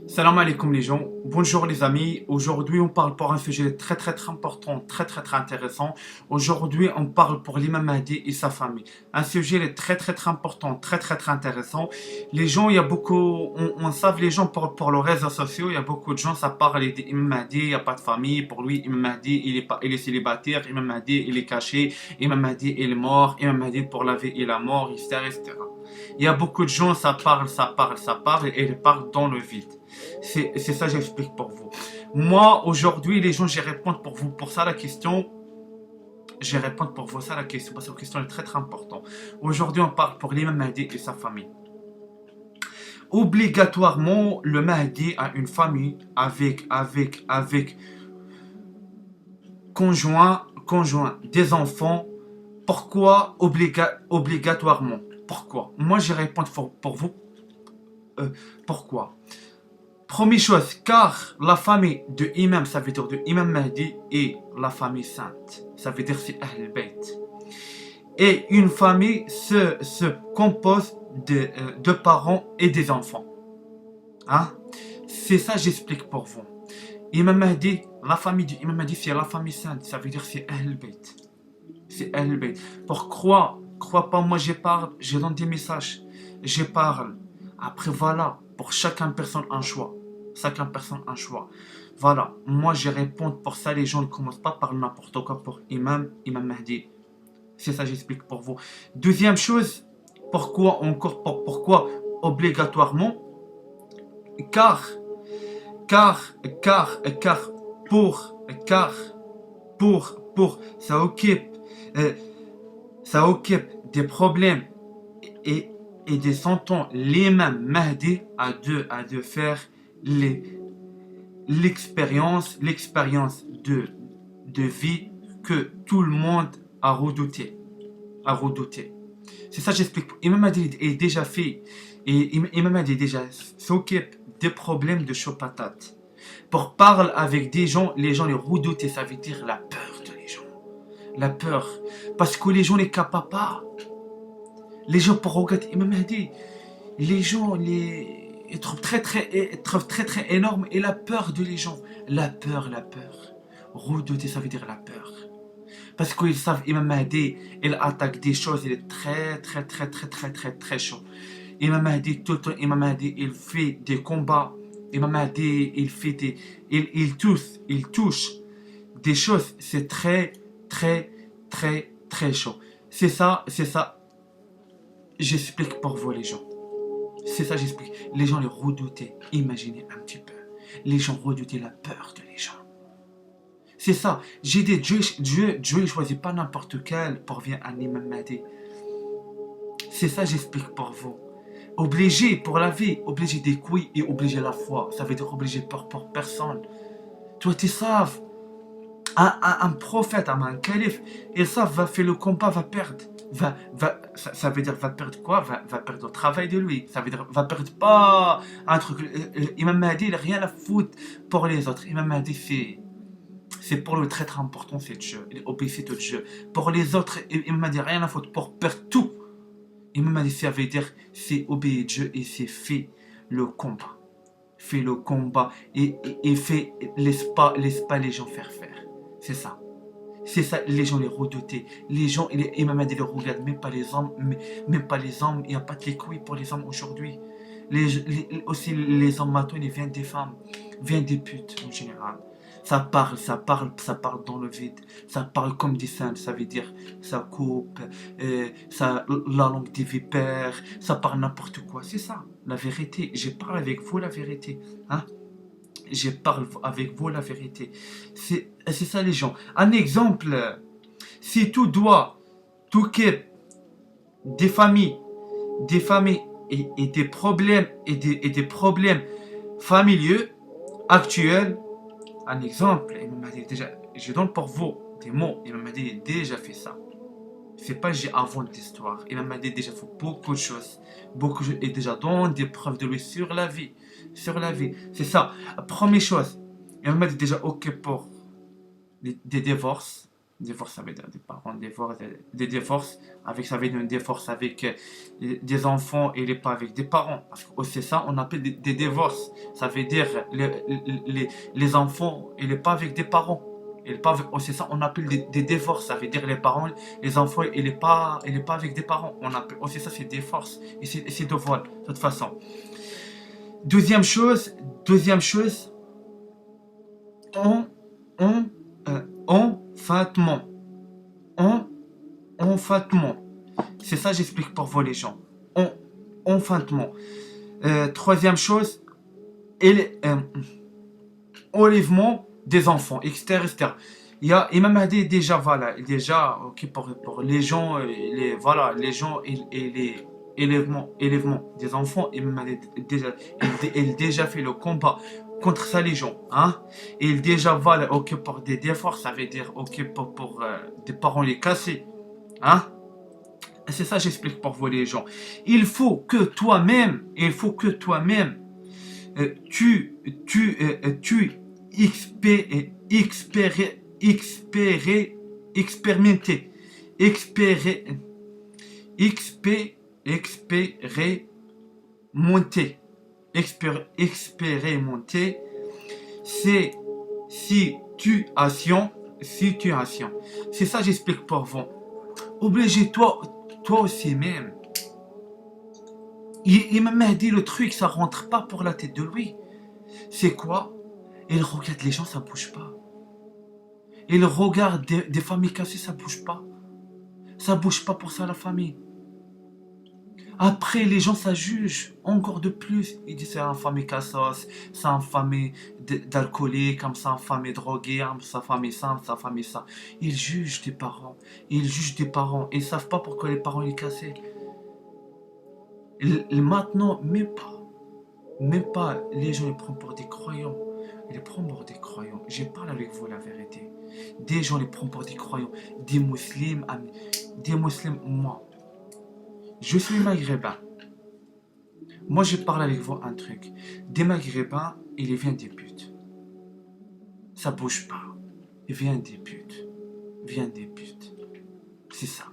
Salam alaikum les gens, bonjour les amis. Aujourd'hui on parle pour un sujet très important, très intéressant. Aujourd'hui on parle pour l'imam Mahdi et sa famille. Un sujet très important, très intéressant. Les gens, il y a beaucoup, on savent les gens pour les réseaux sociaux, il y a beaucoup de gens, ça parle d'imam Mahdi, il n'y a pas de famille. Pour lui, imam Mahdi, il est célibataire, imam Mahdi, il est caché, imam Mahdi, il est mort, imam Mahdi pour la vie et la mort, etc. Il y a beaucoup de gens, ça parle et ils parlent dans le vide. C'est ça, j'explique pour vous. Moi, aujourd'hui, les gens, je réponds pour vous pour ça la question. Je réponds pour vous ça la question parce que la question est très importante. Aujourd'hui, on parle pour l'imam Mahdi et sa famille. Obligatoirement, le Mahdi a une famille avec conjoint, des enfants. Pourquoi obligatoirement? Pourquoi? Moi, je réponds pour vous. Pourquoi? Première chose, car la famille de Imam, ça veut dire de Imam Mahdi, et la famille sainte, ça veut dire c'est Ahl Bayt. Et une famille se compose de parents et des enfants. Hein? C'est ça, j'explique pour vous. Imam Mahdi, la famille de Imam Mahdi, c'est la famille sainte, ça veut dire c'est Ahl Bayt. C'est Ahl Bayt. Pourquoi? Crois pas, moi je parle, je donne des messages, je parle. Après voilà, pour chacun personne un choix. Chacun personne un choix. Voilà, moi je réponds pour ça, les gens ne commencent pas par n'importe quoi pour Imam Mahdi. C'est ça, j'explique pour vous. Deuxième chose, pourquoi obligatoirement? Car, car, car, car, car, ça occupe, euh, ça occupe des problèmes et, et des centaines. L'imam Mahdi a de faire l'expérience de vie que tout le monde a redouté. C'est ça, j'explique. Imam Mahdi est déjà fait et Imam Mahdi déjà s'occupe des problèmes de chaud patate. Pour parler avec des gens, les gens les redoutent, ça veut dire la peur de les gens. La peur. Parce que les gens ne capent pas. Les gens pour regarder Imam Mahdi, les gens ils trouvent très énorme et la peur de les gens. La peur. Redouter, ça veut dire la peur. Parce qu'ils savent Imam Mahdi, il attaque des choses, il est très chaud. Imam Mahdi, tout le temps, Imam Mahdi, il fait des combats. Imam Mahdi, il touche des choses, c'est très chaud. C'est ça, j'explique pour vous les gens. C'est ça, j'explique. Les gens les redoutaient. Imaginez un petit peu. Les gens redoutaient la peur de les gens. C'est ça. J'ai dit, Dieu ne choisit pas n'importe quel pour venir à l'imam Mahdi. C'est ça, j'explique pour vous. Obligé pour la vie, obligé des couilles et obligé la foi. Ça veut dire obligé pour personne. Toi, tu sais, un prophète, un calife, ils savent, va faire le combat, va perdre. Ça veut dire va perdre quoi? Va perdre le travail de lui. Ça veut dire va perdre pas un truc. Imam Mahdi, il n'a rien à foutre pour les autres. Imam Mahdi, c'est pour le très important, c'est Dieu. Il obéit au Dieu. Pour les autres, Imam Mahdi, rien à foutre pour perdre tout. Imam Mahdi, ça veut dire c'est obéir Dieu et c'est fait le combat. Fait le combat et fait laisse pas les gens faire. C'est ça. C'est ça, les gens les redoutaient. Les gens, Imam Mahdi les regardent, même pas les hommes, même pas les hommes. Il n'y a pas de les couilles pour les hommes aujourd'hui. Aussi, les hommes maintenant, ils viennent des femmes, viennent des putes en général. Ça parle dans le vide. Ça parle comme des saints, ça veut dire, ça coupe, la langue des vipères, ça parle n'importe quoi. C'est ça, la vérité. Je parle avec vous la vérité. Hein? Je parle avec vous la vérité. C'est ça les gens. Un exemple, si tout qu'est des familles et des problèmes des problèmes familiaux actuels, un exemple, il m'a dit déjà, je donne pour vous des mots, il m'a dit déjà fait ça. C'est pas j'ai inventé l'histoire. Il m'a dit déjà fait beaucoup de choses. Et déjà donne des preuves de lui sur la vie. C'est ça. Première chose. Il m'a dit déjà ok pour des divorces. Divorce, ça veut dire des parents divorcent, des divorces, avec, ça veut dire un divorce avec des enfants et pas avec des parents. Parce que c'est ça, on appelle des divorces. Ça veut dire les enfants, il n'est pas avec des parents. C'est ça, on appelle des divorces. Ça veut dire les parents, les enfants, il est pas avec des parents. On appelle, c'est ça, c'est divorce. Et c'est de voile, de toute façon. Deuxième chose, on, on, enfantement. En, enfantement. C'est ça, j'explique pour vous les gens. En, enfantement. Troisième chose, enlèvement des enfants, etc. Il y a Imam Mahdi déjà, voilà, déjà, ok, pour les gens, voilà, les gens et les élèvement des enfants, Imam Mahdi déjà, il déjà fait le combat contre ça les gens, hein. Et il déjà, voilà, ok, pour des efforts, ça veut dire, ok, pour des parents les casser, hein. C'est ça, j'explique pour vous les gens. Il faut que toi-même, tu expérimenter, expérimenter, expérimenter ces situations. C'est ça, j'explique pour vous. Obligez-toi, toi aussi même. Il m'a dit le truc, ça rentre pas pour la tête de lui. C'est quoi? Il regarde les gens, ça bouge pas. Il regarde des familles cassées, ça bouge pas. Ça bouge pas pour ça la famille. Après, les gens, ça juge encore de plus. Ils disent c'est une famille cassos, c'est une famille d'alcooliques, comme ça, une famille droguée, sa famille ça, sa famille ça. Ils jugent des parents. Ils jugent des parents. Ils savent pas pourquoi les parents ils cassés. Maintenant, même pas, les gens les prennent pour des croyants. Ils les prennent pour des croyants. Je parle avec vous la vérité. Des gens les prennent pour des croyants. Des musulmans, moi. Je suis maghrébin. Moi, je parle avec vous un truc. Des maghrébins, ils viennent des putes. Ça bouge pas. Ils viennent des putes. Viennent des putes. C'est ça.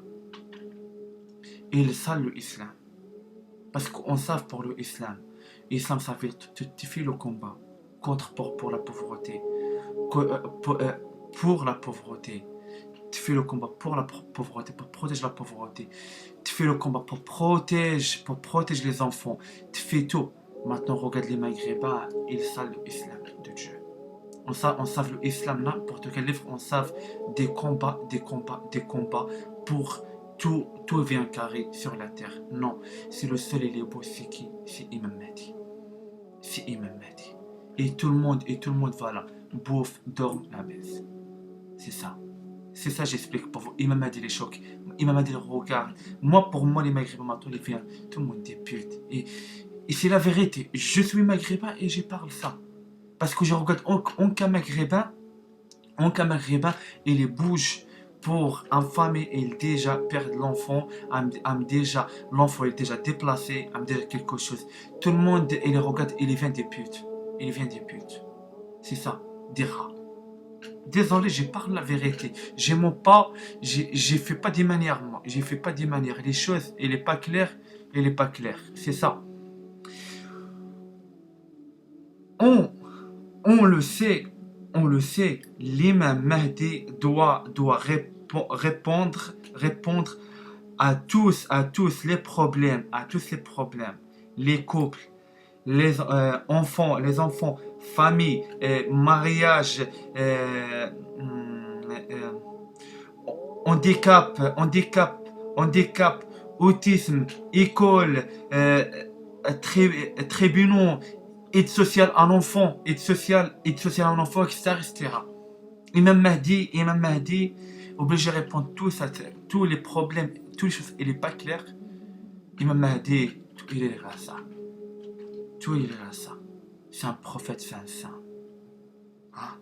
Et ils savent l'islam. Parce qu'on sait pour l'islam. L'islam, ça fait tu fais le combat contre pour la pauvreté. Pour la pauvreté. Tu fais le combat pour la pauvreté, pour protéger la pauvreté. Tu fais le combat pour protéger les enfants. Tu fais tout. Maintenant, regarde les Maghrébins, ils savent l'islam de Dieu. On sait l'islam, n'importe quel livre, on sait des combats pour tout vient carré sur la terre. Non, c'est le seul et le beau, c'est qui? C'est Imam Mahdi. C'est Imam Mahdi. Et tout le monde, voilà, bouffe, dorme, la baisse. C'est ça. C'est ça, j'explique pour vous. Imam Mahdi les chocs. Imam Mahdi les regarde. Moi, pour moi, les Maghrébins, maintenant, ils viennent. Tout le monde des putes. Et c'est la vérité. Je suis maghrébin et je parle ça. Parce que je regarde un cas maghrébin, il bouge pour une famille, il déjà perd l'enfant, l'enfant est déjà déplacé, déjà quelque chose. Tout le monde, il regarde, il vient des putes. Il vient des putes. C'est ça, des rats. Désolé, je parle la vérité. Je mens pas, j'ai fait pas des manières, moi. J'ai fait pas des manières. Les choses, elle est pas claire, elle est pas claire. C'est ça. On le sait, l'imam Mahdi doit répondre à tous les problèmes, les couples, les enfants, famille, mariage, handicap, autisme, école, tribunaux, aide sociale à l'enfant, etc. Imam Mahdi, obligé de répondre tous les problèmes, toutes les choses, il n'est pas clair. Imam Mahdi, tout il est là ça. Tout il est là ça. C'est un prophète, c'est un saint. Hein?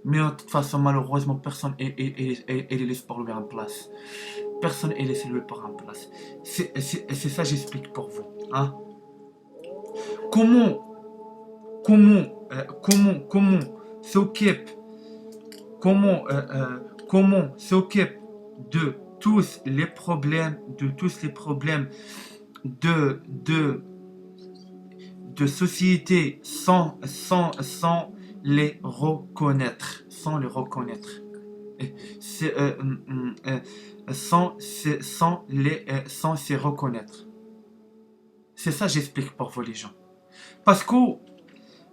Mais de toute façon, malheureusement, personne ne laisse pour lui en place. Personne ne laisse lui pour en place. C'est ça, j'explique pour vous. Hein? Comment s'occupe, comment comment s'occupe de tous les problèmes, de, de, de société sans les reconnaître, Et c'est, sans se reconnaître. C'est ça j'explique pour vous les gens. Parce que,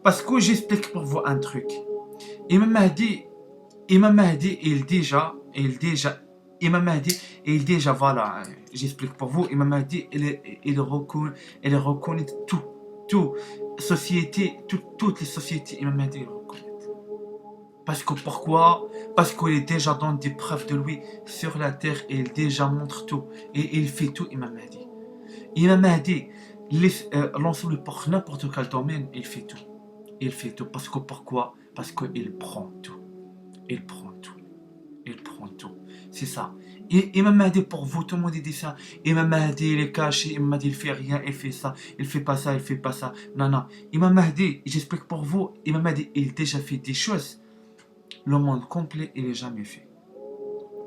parce que j'explique pour vous un truc. Imam Mahdi, Imam Mahdi, voilà, j'explique pour vous, Imam Mahdi, il reconnaît tout, toutes les sociétés, Imam Mahdi, il reconnaît. Parce que pourquoi? Parce qu'il est déjà dans des preuves de lui sur la terre et il déjà montre tout. Et il fait tout, Imam Mahdi. Imam Mahdi, lance-le pour n'importe quel domaine, il fait tout. Il fait tout. Parce que pourquoi? Parce qu'il prend tout. Il prend tout. Il prend tout. C'est ça. Et Imam Mahdi, pour vous, tout le monde dit ça. Imam Mahdi, il est caché. Imam Mahdi, il fait rien. Il fait ça. Il fait pas ça. Il fait pas ça. Non, non. Imam Mahdi, j'explique pour vous. Imam Mahdi, il a déjà fait des choses. Le monde complet, il n'est jamais fait.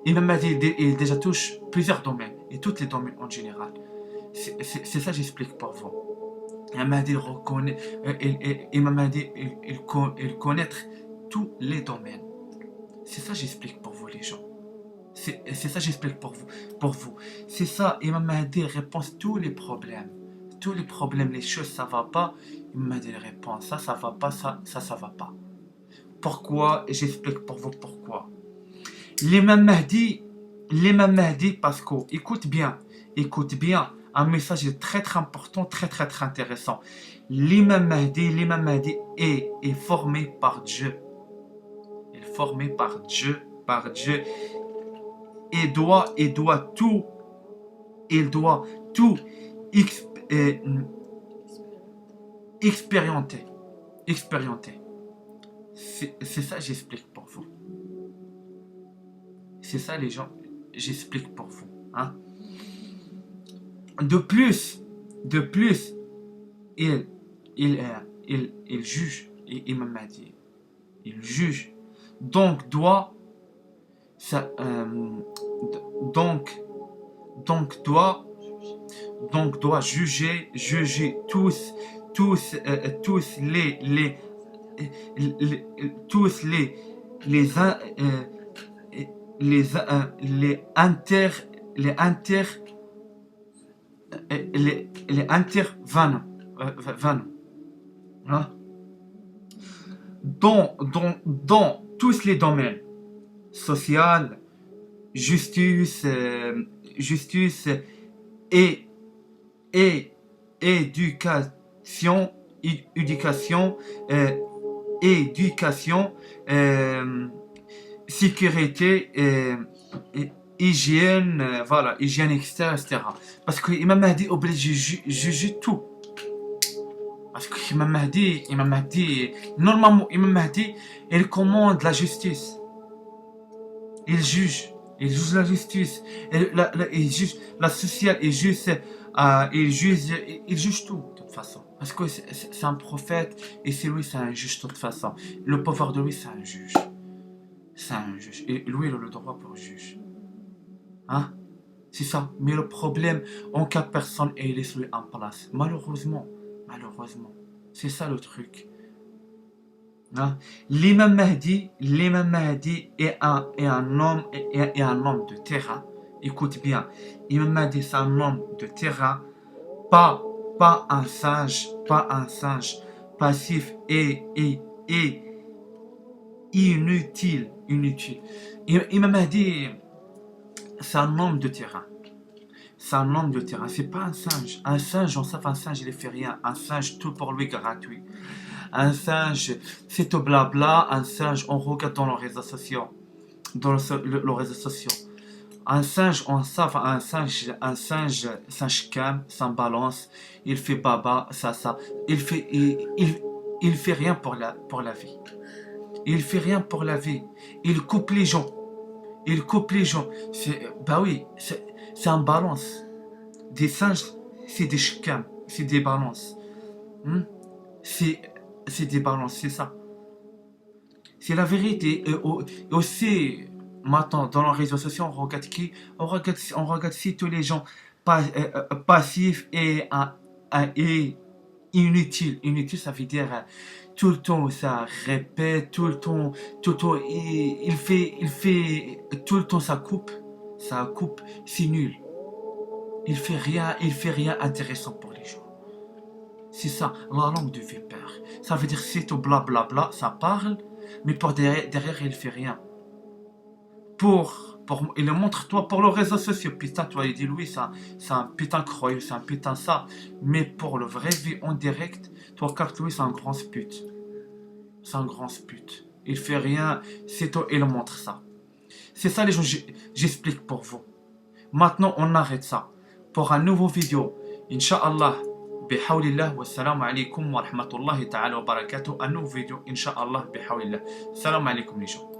Imam Mahdi, il déjà touche plusieurs domaines. Et tous les domaines en général. C'est ça j'explique pour vous. Imam Mahdi reconnaît, Imam Mahdi, il connaît tous les domaines. C'est ça j'explique pour vous les gens. C'est ça j'explique pour vous. C'est ça, Imam Mahdi répond tous les problèmes. Tous les problèmes, les choses ça va pas. Imam Mahdi répond ça va pas, ça va pas. Pourquoi? J'explique pour vous pourquoi. L'imam Mahdi, parce que, écoute bien, un message très très important, très intéressant. L'imam Mahdi est formé par Dieu. Il est formé par Dieu, et doit tout expérimenter. C'est ça j'explique pour vous. C'est ça les gens, j'explique pour vous. Hein? De plus, il juge, Imam Mahdi. Il juge. Donc doit juger tous les intervenants, hein, dans tous les domaines, social, justice, et éducation, sécurité, hygiène, voilà, hygiène, etc. Parce que Imam Mahdi est obligé de juger tout. Parce que Imam Mahdi, normalement, Imam Mahdi, il commande la justice. Il juge la justice, il juge la sociale, il juge tout de toute façon. Parce que c'est un prophète et c'est lui, c'est un juge de toute façon. Le pouvoir de lui, c'est un juge. Et lui, il a le droit pour juge. Hein? C'est ça. Mais le problème, en cas personne et il laisse lui en place. Malheureusement. C'est ça le truc. Hein? L'imam Mahdi est un homme de terrain. Écoute bien. L'imam Mahdi, c'est un homme de terrain. Pas un singe. Passif et inutile. Imam Mahdi, c'est un homme de terrain. C'est pas un singe. Un singe, on sait un singe, il ne fait rien. Un singe, tout pour lui gratuit. Un singe, c'est tout blabla. Un singe, on regarde dans les réseaux sociaux. Un singe, on sait, un singe, calme, sans balance. Il fait baba, ça. Il fait rien pour la vie. Il fait rien pour la vie. Il coupe les gens. C'est un balance. Des singes, c'est des chicanes, c'est des balances. C'est des balances, c'est ça. C'est la vérité. Et aussi, Maintenant, dans les réseaux sociaux, on regarde qui? On regarde si tous les gens passifs et inutiles. Inutile, ça veut dire tout le temps, ça répète, tout le temps, tout le temps, ça coupe, c'est nul. Il fait rien intéressant pour les gens. C'est ça, la langue de vipère. Ça veut dire c'est tout blablabla, ça parle, mais pour derrière il fait rien. Il le montre toi pour les réseaux sociaux. Putain, toi, il dit lui, c'est un putain croyant, c'est un putain ça. Mais pour le vrai vie en direct, toi, carte lui, c'est un grand pute. C'est un grand pute. Il fait rien, c'est toi, il montre ça. C'est ça les gens, j'explique pour vous. Maintenant, on arrête ça. Pour un nouveau vidéo, Inch'Allah, bihawlillah, wassalamu alaikum wa rahmatullahi ta'ala wa barakatuh. Un nouveau vidéo, Inch'Allah, bihawlillah. Salam alaikum les gens.